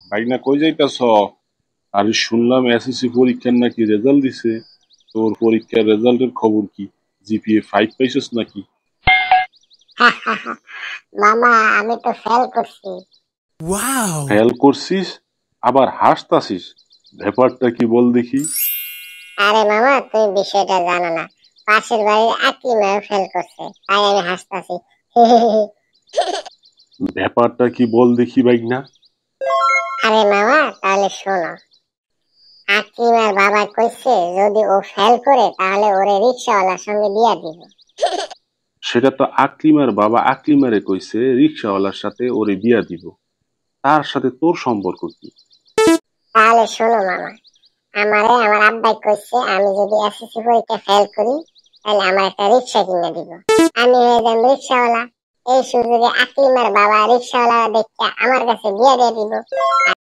ভাইনা কই যাইতাছ? আরে শুনলাম এসএসসি পরীক্ষার নাকি রেজাল্ট দিছে। তোর পরীক্ষার রেজাল্টের খবর কি? জিপিএ 5 পাইছস নাকি? মামা আমি তো ফেল করছি। ফেল করছিস? আবার হাসতাছিস? ব্যাপারটা কি বল দেখি। আরে মামা তুমি বিষয়টা জানো না, পাশের বাড়ির আকিমাও ফেল করছে, তাই আমি হাসতাছি। ব্যাপারটা কি বল দেখি ভাইনা। আরে মামা তাহলে শোনো, আকিমার বাবা কইছে যদি ও ফেল করে তাহলে ওরে রিক্সাওয়ালার সঙ্গে বিয়া দিব। সেটা তো আকলিমার বাবা আকলিমারে কইছে রিক্সাওয়ালার সাথে ওরে বিয়া দিব। তার সাথে তোর সম্পর্ক কি? তাহলে শোনো মামা, আমার আব্বাই কইছে আমি যদি এসএসসি পরীক্ষা ফেল করি তাহলে আমার একটা রিক্সা কিনে দিব, আমি হয়ে যাম রিক্সাওয়ালা। এই সুযোগে আকলিমার বাবা রিক্সাওয়ালা দেখে আমার কাছে বিয়া দিয়ে দিব।